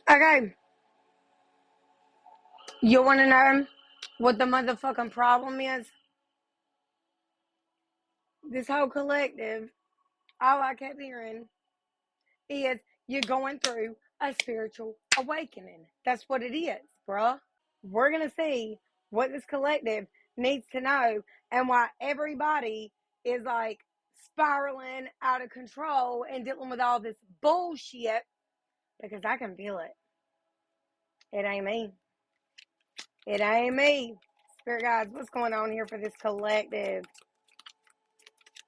Okay, you want to know what the motherfucking problem is? This whole collective, all I kept hearing is you're going through a spiritual awakening. That's what it is, bruh. We're going to see what this collective needs to know and why everybody is like spiraling out of control and dealing with all this bullshit because I can feel it. It ain't me. It ain't me. Spirit guides, what's going on here for this collective?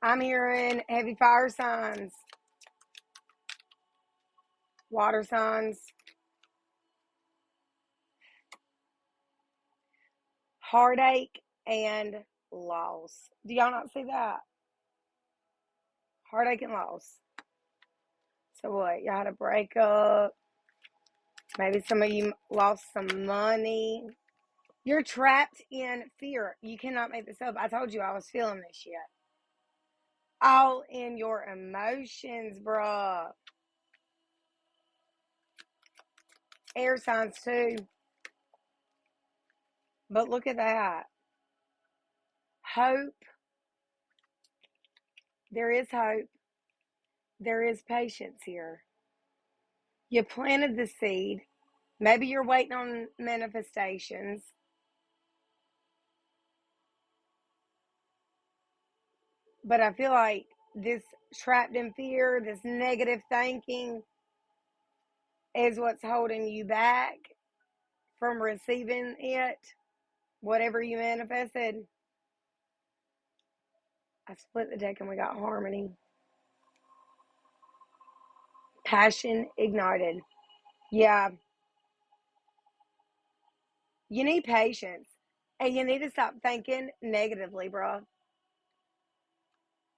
I'm hearing heavy fire signs, water signs, heartache, and loss. Do y'all not see that? Heartache and loss. So what? Y'all had a breakup. Maybe some of you lost some money. You're trapped in fear. You cannot make this up. I told you I was feeling this shit. All in your emotions, bruh. Air signs too. But look at that. Hope. There is hope. There is patience here. You planted the seed. Maybe you're waiting on manifestations. But I feel like this trapped in fear, this negative thinking is what's holding you back from receiving it, whatever you manifested. I split the deck and we got harmony. Passion ignited. Yeah. You need patience. And you need to stop thinking negatively, bro.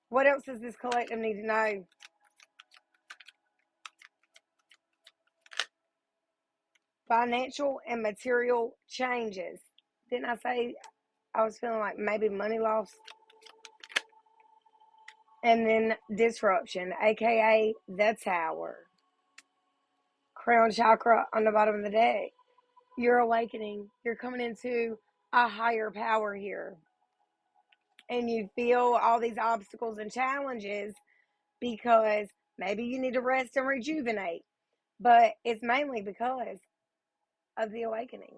What else does this collective need to know? Financial and material changes. Didn't I say I was feeling like maybe money loss? And then disruption, aka the tower. Crown chakra on the bottom of the deck. You're awakening. You're coming into a higher power here. And you feel all these obstacles and challenges because maybe you need to rest and rejuvenate. But it's mainly because of the awakening.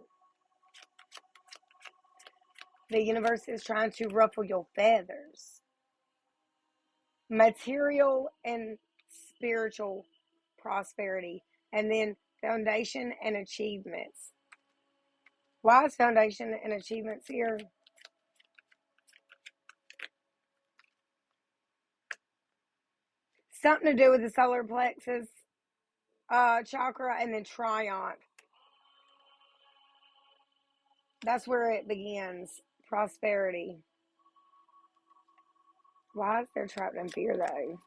The universe is trying to ruffle your feathers. Material and spiritual prosperity. And then foundation and achievements. Why is foundation and achievements here? Something to do with the solar plexus chakra and then triumph. That's where it begins. Prosperity. Why is there trapped in fear though?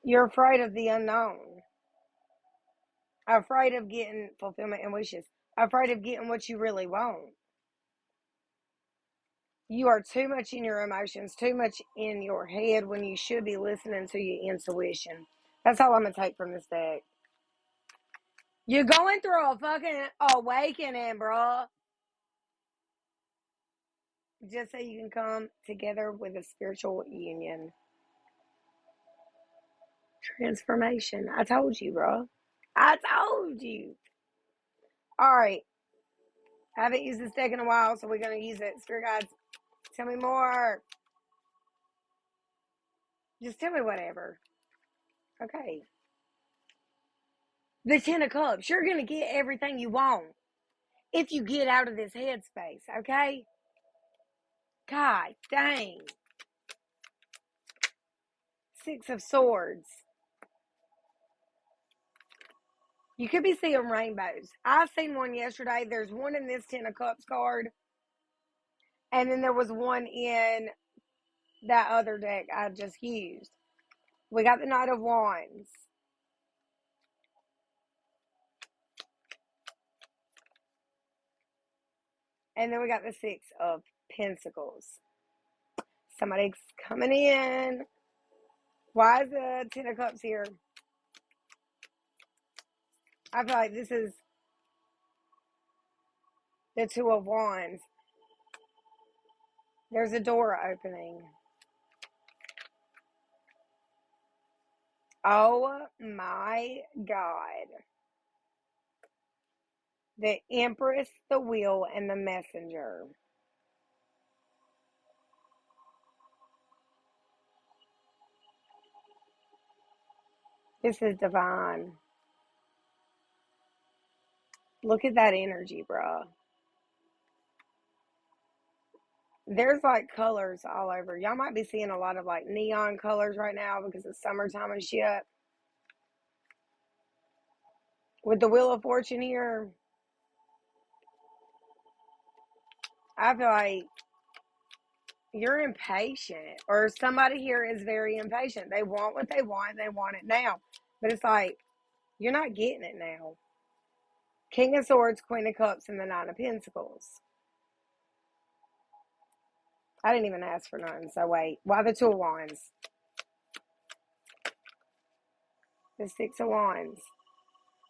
You're afraid of the unknown. Afraid of getting fulfillment and wishes. Afraid of getting what you really want. You are too much in your emotions, too much in your head when you should be listening to your intuition. That's all I'm going to take from this deck. You're going through a fucking awakening, bro. Just so you can come together with a spiritual union. Transformation. I told you, bro. I told you. All right. I haven't used this deck in a while, so we're going to use it. Spirit guides, tell me more. Just tell me whatever. Okay. The Ten of Cups. You're going to get everything you want if you get out of this headspace, okay? God dang. Six of Swords. You could be seeing rainbows. I seen one yesterday. There's one in this Ten of Cups card. And then there was one in that other deck I just used. We got the Knight of Wands. And then we got the Six of Pentacles. Somebody's coming in. Why is the Ten of Cups here? I feel like this is the Two of Wands. There's a door opening. Oh my God. The Empress, the Wheel, and the Messenger. This is divine. Look at that energy, bruh. There's like colors all over. Y'all might be seeing a lot of like neon colors right now because it's summertime and shit. With the Wheel of Fortune here, I feel like you're impatient, or somebody here is very impatient. They want what they want it now. But it's like, you're not getting it now. King of Swords, Queen of Cups, and the Nine of Pentacles. I didn't even ask for none, so wait. Why the Two of Wands? The Six of Wands.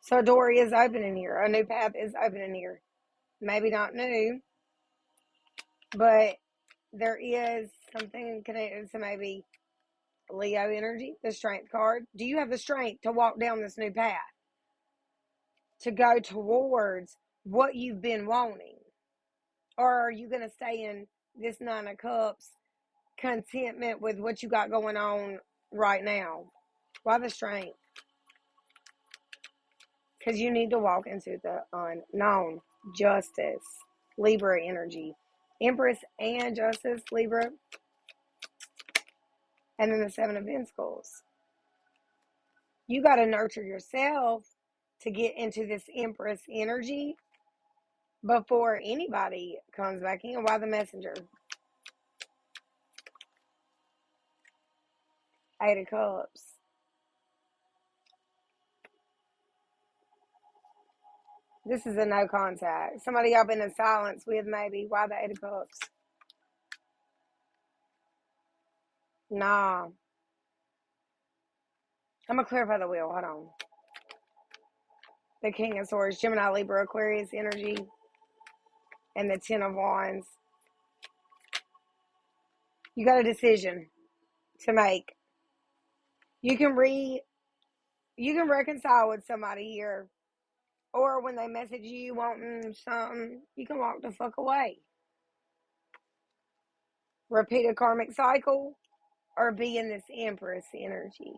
So a door is opening here. A new path is opening here. Maybe not new, but there is something connected to maybe Leo energy, the Strength card. Do you have the strength to walk down this new path? To go towards what you've been wanting? Or are you going to stay in this Nine of Cups contentment with what you got going on right now? Why the strength? Because you need to walk into the unknown. Justice, Libra energy. Empress and Justice, Libra. And then the Seven of Pentacles. You got to nurture yourself to get into this Empress energy before anybody comes back in. Why the Messenger? Eight of Cups. This is a no contact. Somebody y'all been in silence with maybe. Why the Eight of Cups? Nah. I'm going to clarify the wheel. Hold on. The King of Swords, Gemini, Libra, Aquarius energy, and the Ten of Wands. You got a decision to make. You can reconcile with somebody here, or when they message you wanting something, you can walk the fuck away. Repeat a karmic cycle, or be in this Empress energy.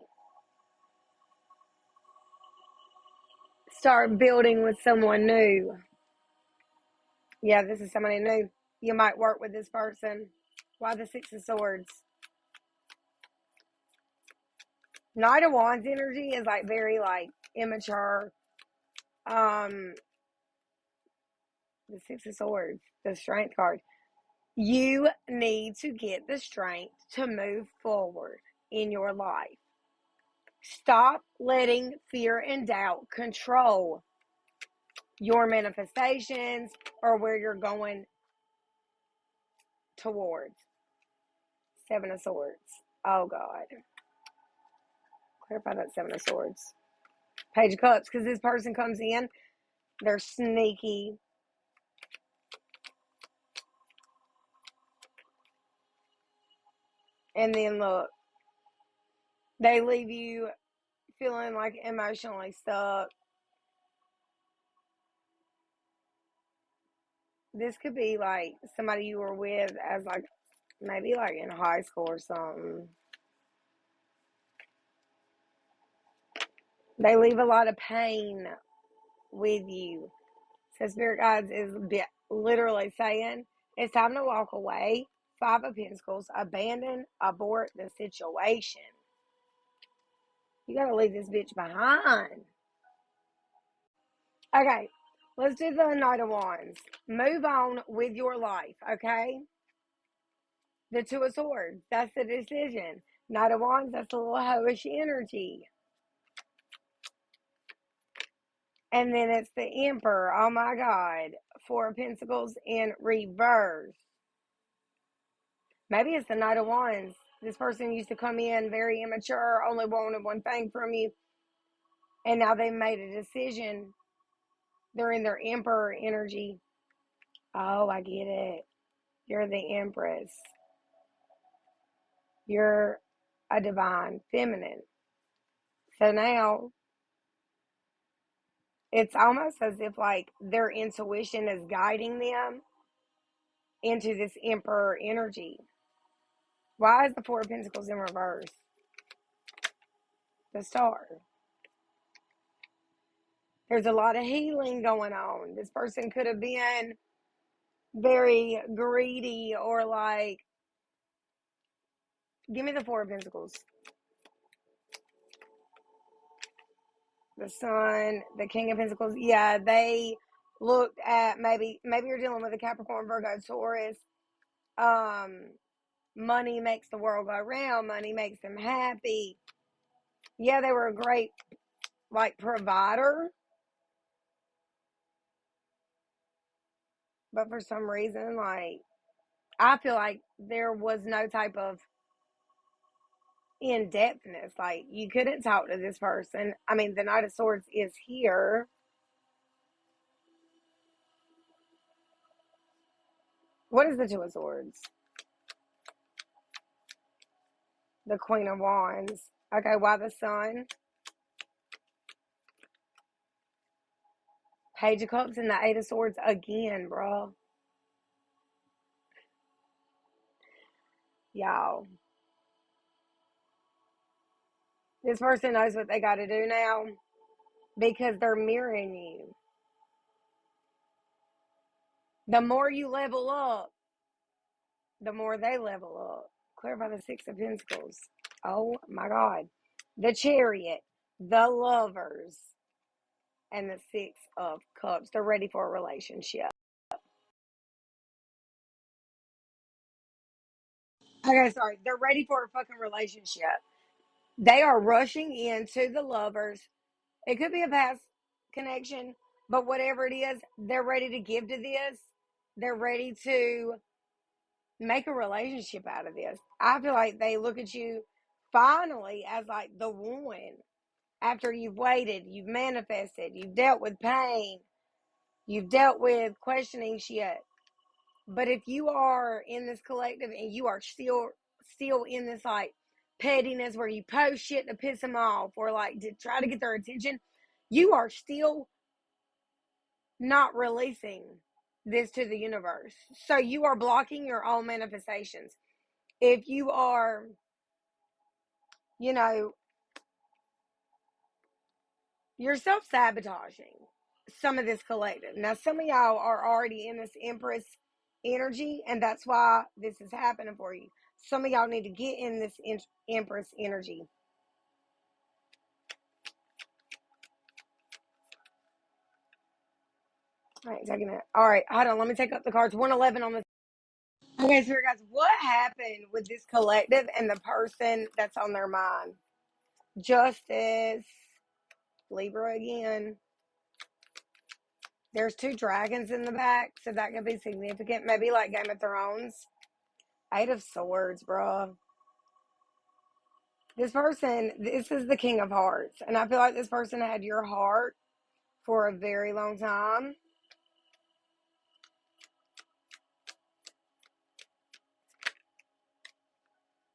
Start building with someone new. Yeah, this is somebody new. You might work with this person. Why the Six of Swords? Knight of Wands energy is like very like immature. The Six of Swords, the Strength card. You need to get the strength to move forward in your life. Stop letting fear and doubt control your manifestations or where you're going towards. Seven of Swords. Oh, God. Clarify that Seven of Swords. Page of Cups, because this person comes in, they're sneaky. And then look, they leave you feeling like emotionally stuck. This could be like somebody you were with as like maybe like in high school or something. They leave a lot of pain with you. So Spirit Guides is literally saying it's time to walk away. Five of Pentacles, abandon, abort the situation. You gotta leave this bitch behind. Okay, let's do the Knight of Wands. Move on with your life, okay? The Two of Swords, that's the decision. Knight of Wands, that's a little hoish energy. And then it's the Emperor. Oh my God. Four of Pentacles in reverse. Maybe it's the Knight of Wands. This person used to come in very immature, only wanted one thing from you. And now they made a decision. They're in their emperor energy. Oh, I get it. You're the empress. You're a divine feminine. So now it's almost as if like their intuition is guiding them into this emperor energy. Why is the Four of Pentacles in reverse? The Star. There's a lot of healing going on. This person could have been very greedy or like, give me the Four of Pentacles. The Sun, the King of Pentacles. Yeah, they looked at maybe you're dealing with a Capricorn, Virgo, Taurus. Money makes the world go round. Money makes them happy. Yeah, they were a great like provider, but for some reason, like I feel like there was no type of in depthness. Like you couldn't talk to this person. I mean, the Knight of Swords is here. What is the Two of Swords? The Queen of Wands. Okay, why the Sun? Page of Cups and the Eight of Swords again, bro. Y'all. This person knows what they got to do now because they're mirroring you. The more you level up, the more they level up. Clarify the Six of Pentacles. Oh my God. The Chariot, the Lovers, and the Six of Cups. They're ready for a relationship. Okay, sorry. They're ready for a fucking relationship. They are rushing into the Lovers. It could be a past connection, but whatever it is, they're ready to give to this. They're ready to make a relationship out of this. I feel like they look at you finally as like the one. After you've waited, you've manifested, you've dealt with pain, you've dealt with questioning shit. But if you are in this collective and you are still in this like pettiness where you post shit to piss them off or like to try to get their attention, you are still not releasing this to the universe. So you are blocking your own manifestations. If you are, you know, you're self-sabotaging some of this collective. Now, some of y'all are already in this Empress energy, and that's why this is happening for you. Some of y'all need to get in this Empress energy. I ain't taking it. All right, hold on. Let me take up the cards. 111 on this. Okay, so guys, what happened with this collective and the person that's on their mind? Justice, Libra again. There's two dragons in the back, so that could be significant. Maybe like Game of Thrones. Eight of Swords, bro. This person, this is the King of Hearts. And I feel like this person had your heart for a very long time.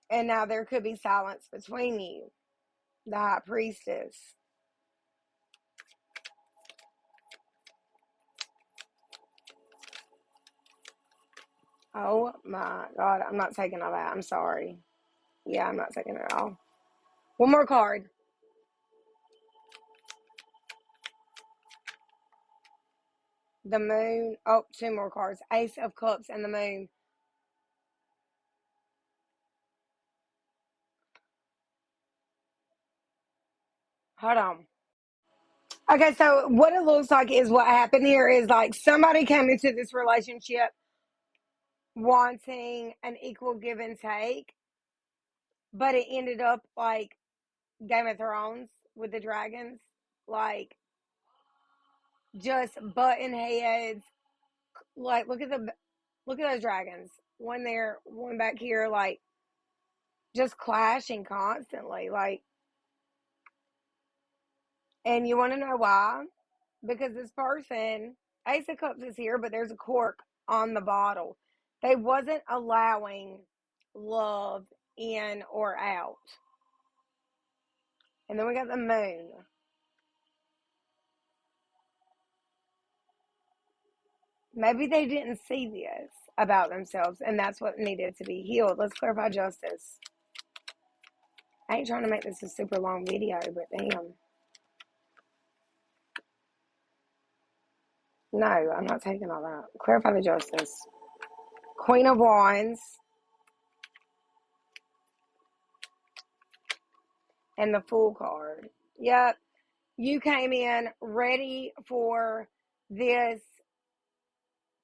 And now there could be silence between you. The High Priestess. Oh my God. I'm not taking all that. I'm sorry. Yeah, I'm not taking it all. One more card. The Moon. Oh, two more cards. Ace of Cups and the Moon. Hold on. Okay, so what it looks like is what happened here is like somebody came into this relationship wanting an equal give and take, but it ended up like Game of Thrones with the dragons, like just button heads. Like look at those dragons. One there, one back here, like just clashing constantly. Like, And you want to know why? Because this person, Ace of Cups is here, but there's a cork on the bottle. They wasn't allowing love in or out. And then we got the moon. Maybe they didn't see this about themselves, and that's what needed to be healed. Let's clarify justice. I ain't trying to make this a super long video, but damn. No, I'm not taking all that. Clarify the justice. Queen of Wands. And the Fool card. Yep. You came in ready for this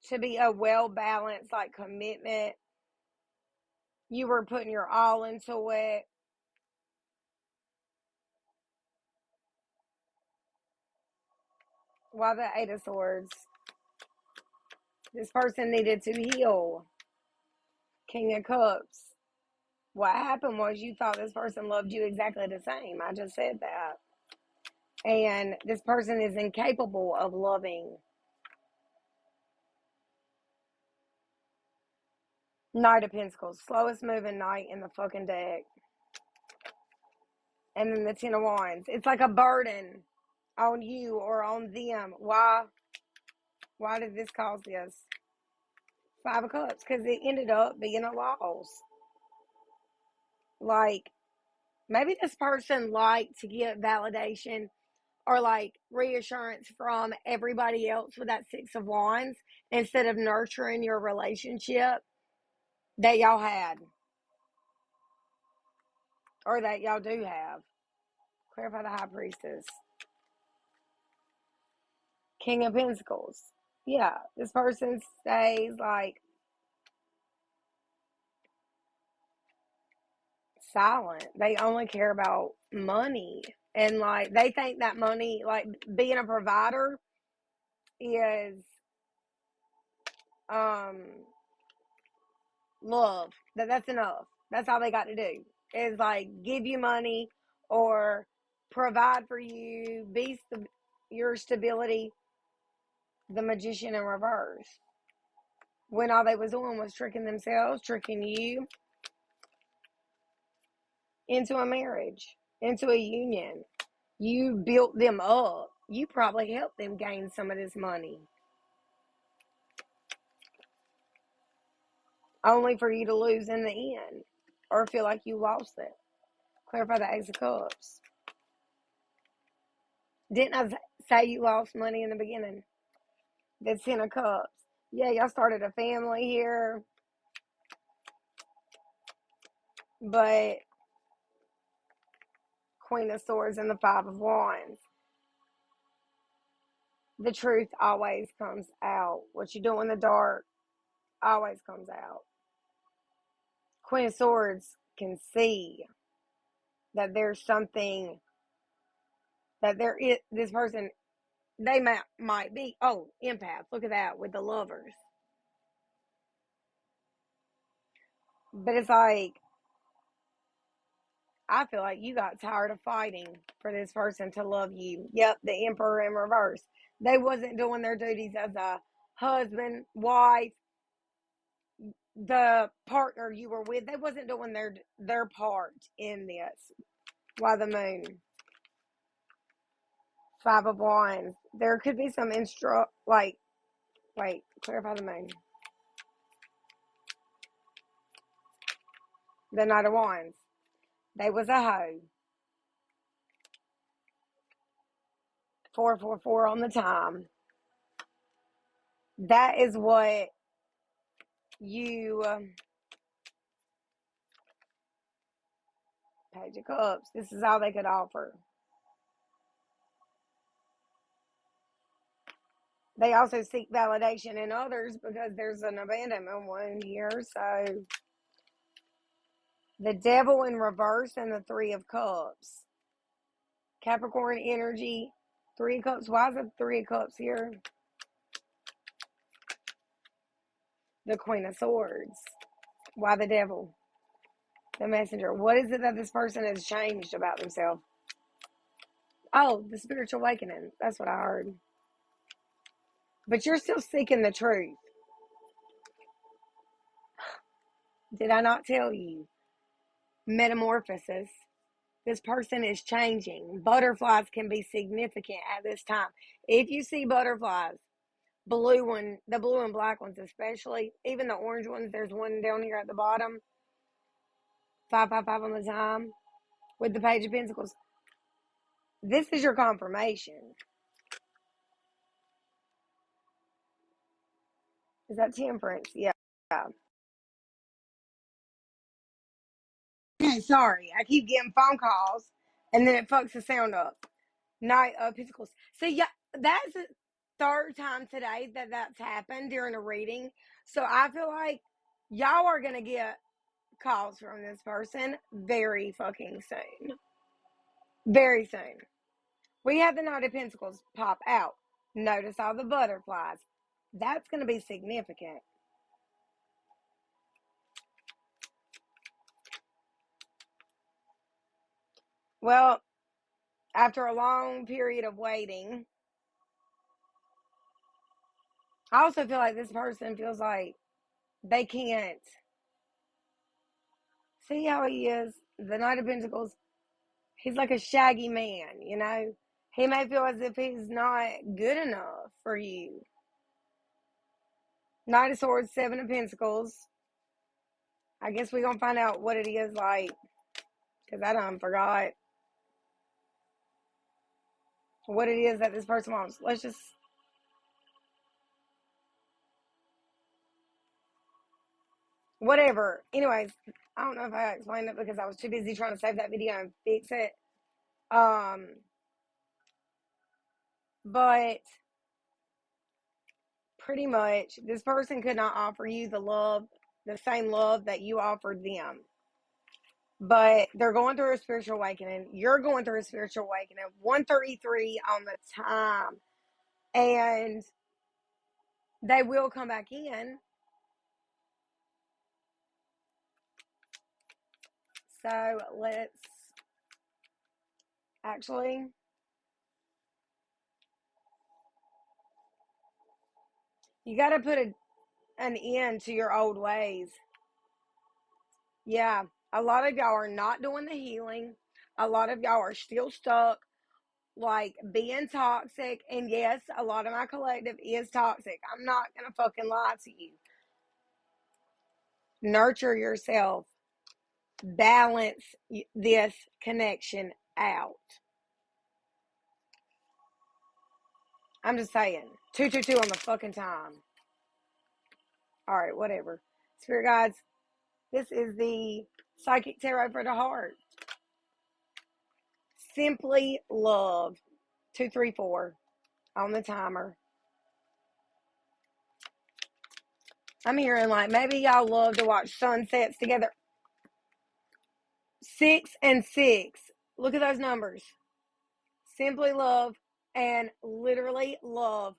to be a well-balanced, like, commitment. You were putting your all into it. Why the Eight of Swords? This person needed to heal. King of Cups. What happened was you thought this person loved you exactly the same. I just said that. And this person is incapable of loving. Knight of Pentacles. Slowest moving knight in the fucking deck. And then the Ten of Wands. It's like a burden on you or on them. Why? Why did this cause this? Five of Cups. Because it ended up being a loss. Like, maybe this person liked to get validation or like reassurance from everybody else with that Six of Wands instead of nurturing your relationship that y'all had or that y'all do have. Clarify the High Priestess. King of Pentacles. Yeah, this person stays like silent. They only care about money. And like they think that money, like being a provider is love. That's enough. That's all they got to do. Is like give you money or provide for you, be your stability. The Magician in reverse. When all they was doing was tricking themselves, tricking you into a marriage, into a union. You built them up. You probably helped them gain some of this money. Only for you to lose in the end. Or feel like you lost it. Clarify the Ace of Cups. Didn't I say you lost money in the beginning? The Ten of Cups. Yeah, y'all started a family here. But Queen of Swords and the Five of Wands. The truth always comes out. What you do in the dark always comes out. Queen of Swords can see that there's something that there is. This person, they might be, oh, empath. Look at that with the Lovers. But it's like, I feel like you got tired of fighting for this person to love you. Yep, the Emperor in reverse. They wasn't doing their duties as a husband, wife, the partner you were with. They wasn't doing their part in this. Why the Moon? Five of Wands. There could be some wait, clarify the Moon. The Knight of Wands. They was a hoe. 444 on the time. That is what you Page of Cups. This is all they could offer. They also seek validation in others because there's an abandonment wound here. So the Devil in reverse and the Three of Cups. Capricorn energy. Three of Cups. Why is the Three of Cups here? The Queen of Swords. Why the Devil? The Messenger. What is it that this person has changed about themselves? Oh, the spiritual awakening. That's what I heard. But you're still seeking the truth. Did I not tell you? Metamorphosis. This person is changing. Butterflies can be significant at this time. If you see butterflies, the blue and black ones especially, even the orange ones, there's one down here at the bottom, 555 on the time, with the Page of Pentacles. This is your confirmation. Is that Temperance? Yeah. Okay, sorry. I keep getting phone calls and then it fucks the sound up. Knight of Pentacles. So, yeah, that's the third time today that's happened during a reading. So, I feel like y'all are going to get calls from this person very fucking soon. Very soon. We have the Knight of Pentacles pop out. Notice all the butterflies. That's going to be significant. Well, after a long period of waiting, I also feel like this person feels like they can't see how he is. The Knight of Pentacles, he's like a shaggy man, you know? He may feel as if he's not good enough for you. Knight of Swords, Seven of Pentacles. I guess we're going to find out what it is like, because I done forgot what it is that this person wants. Let's just... Whatever. Anyways, I don't know if I explained it because I was too busy trying to save that video and fix it. But pretty much, this person could not offer you the same love that you offered them. But they're going through a spiritual awakening. You're going through a spiritual awakening. 133 on the time. And they will come back in. So let's actually... You got to put an end to your old ways. Yeah, a lot of y'all are not doing the healing. A lot of y'all are still stuck, like being toxic. And yes, a lot of my collective is toxic. I'm not going to fucking lie to you. Nurture yourself. Balance this connection out. I'm just saying. 222 on the fucking time. All right, whatever. Spirit guides, this is the Psychic Tarot for the Heart. Simply love. 234 on the timer. I'm hearing like maybe y'all love to watch sunsets together. 6 and 6. Look at those numbers. Simply love and literally love.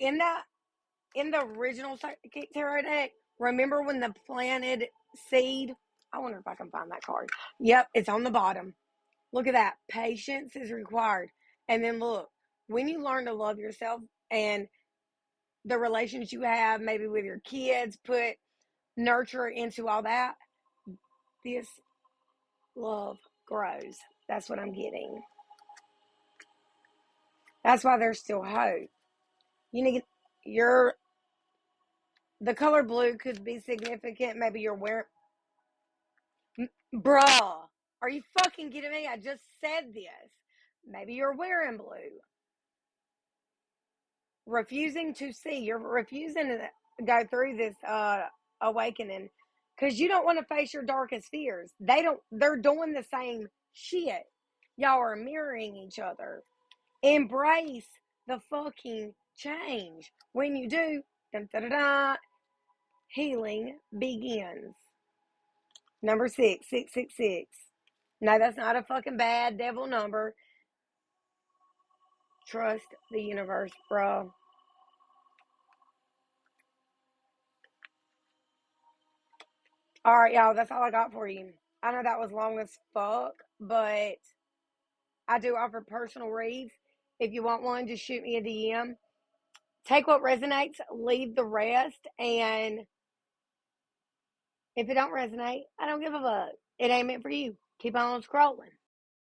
In the original Psychic Tarot deck, remember when the planted seed? I wonder if I can find that card. Yep, it's on the bottom. Look at that. Patience is required. And then look, when you learn to love yourself and the relations you have, maybe with your kids, put nurture into all that, this love grows. That's what I'm getting. That's why there's still hope. You need the color blue could be significant. Maybe you're wearing... Bruh, are you fucking kidding me? I just said this. Maybe you're wearing blue. Refusing to see. You're refusing to go through this awakening because you don't want to face your darkest fears. They're doing the same shit. Y'all are mirroring each other. Embrace the fucking change. When you do, dun, dun, dun, dun, healing begins. Number 6, 666. No, that's not a fucking bad devil number. Trust the universe, bro. All right, y'all, that's all I got for you. I know that was long as fuck, but I do offer personal reads. If you want one, just shoot me a DM. Take what resonates, leave the rest, and if it don't resonate, I don't give a fuck. It ain't meant for you. Keep on scrolling.